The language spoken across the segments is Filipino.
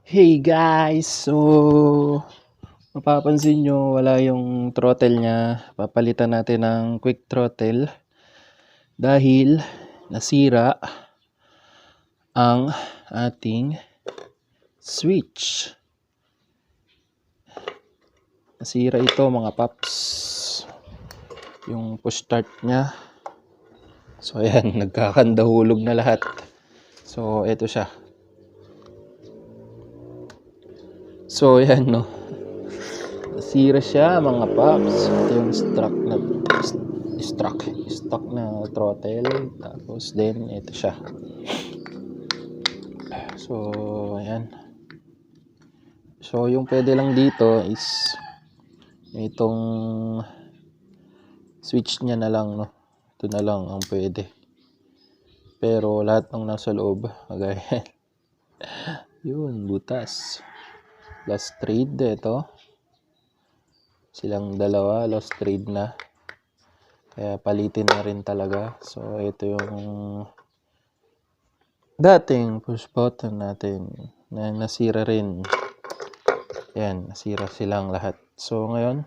Hey guys! So, mapapansin nyo wala yung throttle niya. Papalitan natin ng quick throttle dahil nasira ang ating switch. Nasira ito mga paps. Yung push start niya. So ayan, nagkakandahulog na lahat. So eto siya. So ayan no. Nasira siya mga paps. Ito yung stock na throttle. Tapos then ito siya. So ayan. So yung pwede lang dito is itong switch niya na lang no. Ito na lang ang pwede. Pero lahat ng nasa loob, kagaya yun, butas. Last trade ito. Silang dalawa, lost trade na. Kaya palitin na rin talaga. So ito yung dating push button natin na nasira rin. Yan, nasira silang lahat. So ngayon,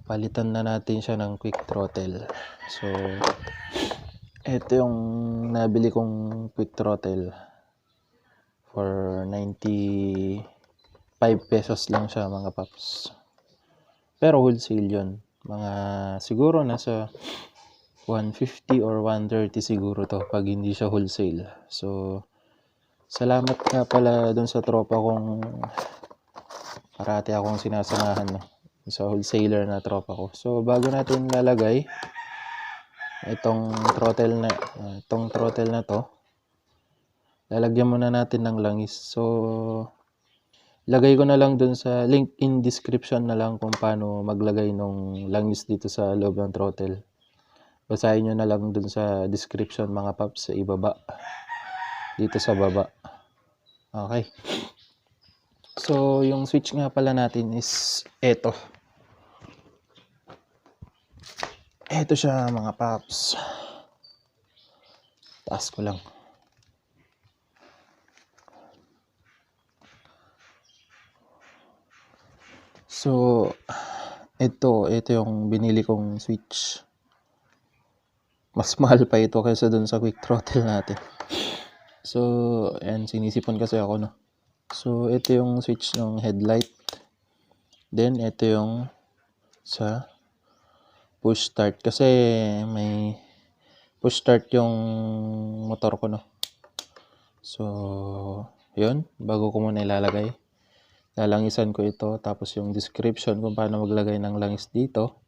palitan na natin siya ng quick throttle. So ito yung nabili kong quick throttle for 95 pesos lang siya mga paps. Pero wholesale yun. Mga siguro nasa 150 or 130 siguro to pag hindi siya wholesale. So salamat nga pala dun sa tropa kong parati akong sinasamahan no? Sa wholesaler na tropa ko. So bago natin lalagay itong throttle na to, lalagyan muna natin ng langis. So lagay ko na lang dun sa link in description na lang kung paano maglagay ng langis dito sa loob ng throttle. Basahin nyo na lang dun sa description mga paps sa ibaba. Dito sa baba. Okay. So yung switch nga pala natin is eto. Eto siya mga paps. Taas ko lang. So ito yung binili kong switch. Mas mahal pa ito kaysa dun sa quick throttle natin. So ayan, sinisipon kasi ako no. So ito yung switch ng headlight. Then ito yung sa push start kasi may push start yung motor ko no. So yun, bago ko muna ilalagay, lalangisan ko ito, tapos yung description kung paano maglagay ng langis dito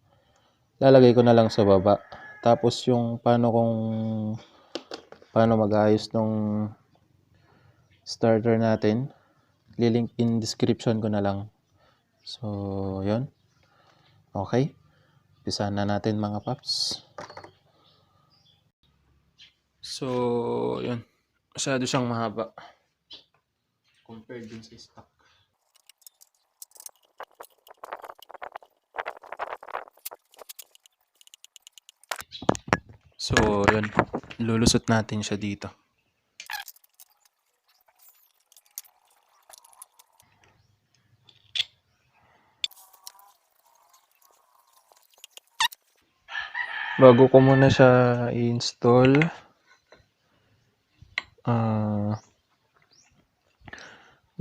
lalagay ko na lang sa baba. Tapos yung paano mag-ayos ng starter natin, lilink in description ko na lang. So yun, okay, umpisahan na natin mga paps. So yun, masyado siyang mahaba compared dun sa stock. So yun, lulusot natin siya dito. Bago ko muna siya i-install,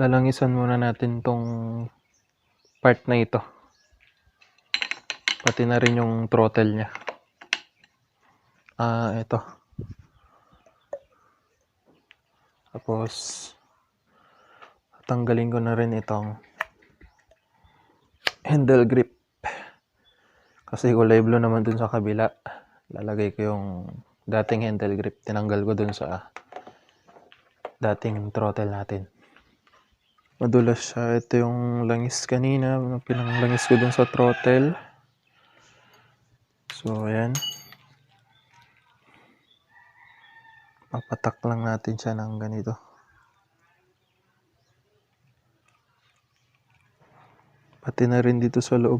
lalangisan muna natin tong part na ito. Pati na rin yung throttle niya. Ito. Tapos, tanggalin ko na rin itong handle grip. Kasi kulay blue naman dun sa kabila. Lalagay ko yung dating handle grip. Tinanggal ko dun sa dating throttle natin. Madulas siya. Ito yung langis kanina. Pinanglangis ko dun sa throttle. So, ayan. Papatak lang natin siya ng ganito. Pati na rin dito sa loob.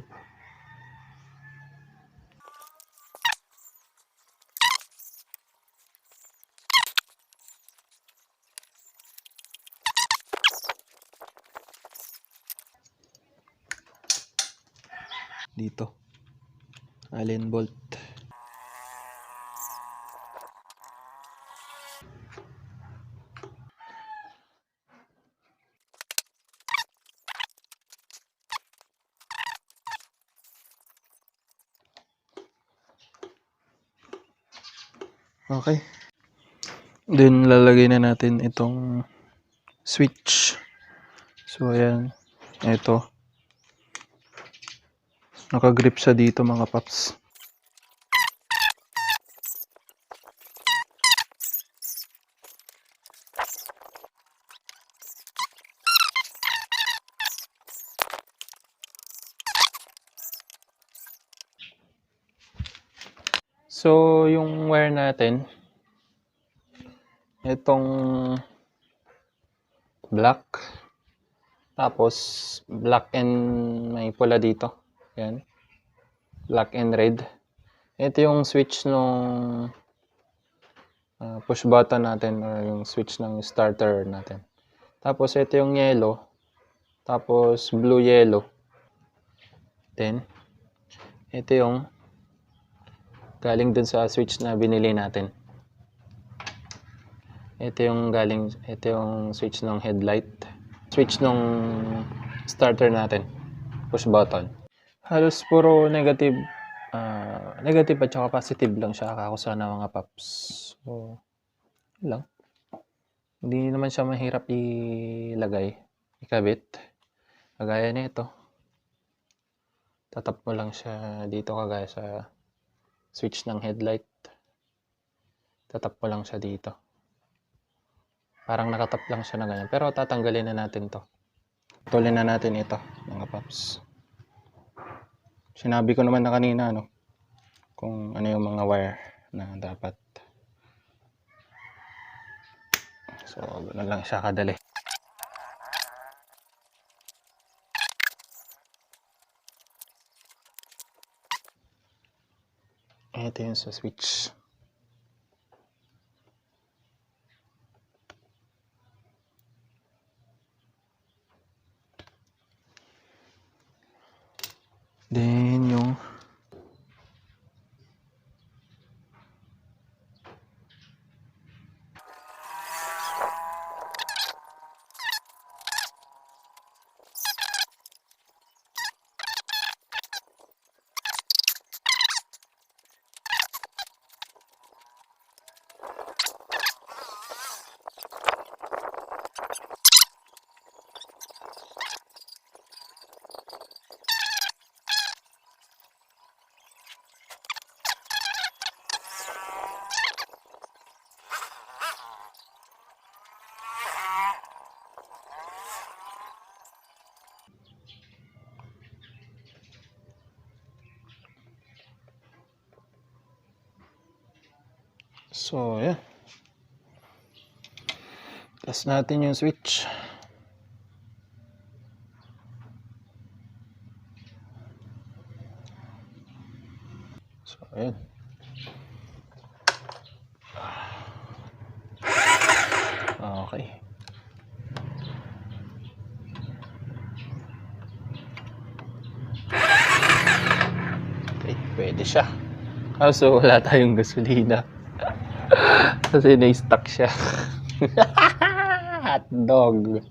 dito. Allen bolt. Okay. Then lalagay na natin itong switch. So ayan, ito. Nakagrip siya dito mga paps. So yung wire natin, itong black, tapos black and may pula dito. Yan. Black and red. Ito yung switch nung push button natin or yung switch ng starter natin. Tapos ito yung yellow. Tapos blue yellow. Then ito yung galing dun sa switch na binili natin. Ito yung switch ng headlight. Switch ng starter natin. Push button. Halos puro negative. Negative at saka positive lang siya ako sana mga paps. So, yun lang. Hindi naman siya mahirap ilagay. Ikabit. Kagaya nito. Tatap mo lang siya dito kagaya sa switch ng headlight. Tatap mo lang siya dito. Parang nakatap lang siya na ganyan. Pero tatanggalin na natin to. Tulin na natin ito, mga paps. Sinabi ko naman na kanina, no? Kung ano yung mga wire na dapat. So, ganoon lang siya kadali. Ito yung sa switch. Then yung so, yeah. Test natin yung switch. So, ayan. Okay. Okay, pwede siya. Kaso wala tayong gasolina. Kasi na-stuck siya. Hotdog.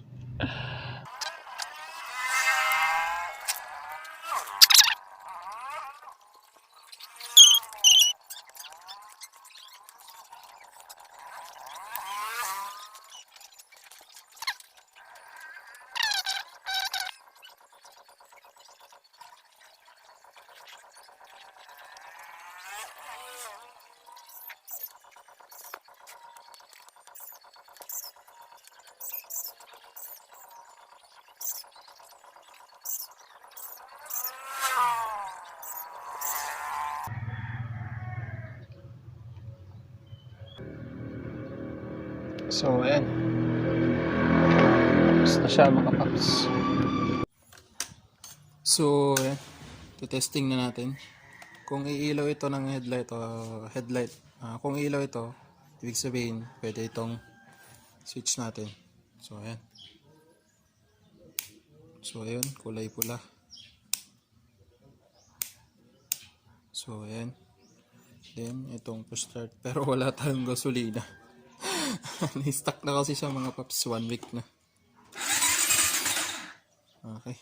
So, ayan. Tapos na siya mga paps. So, ayan. Testing na natin. Kung iilaw ito ng headlight, kung iilaw ito, ibig sabihin, pwede itong switch natin. So, ayan. So, ayun, kulay pula. So, ayan. Then, itong push start. Pero wala tayong gasolina. Ni-stuck na kasi siya mga paps. 1 week na. Okay.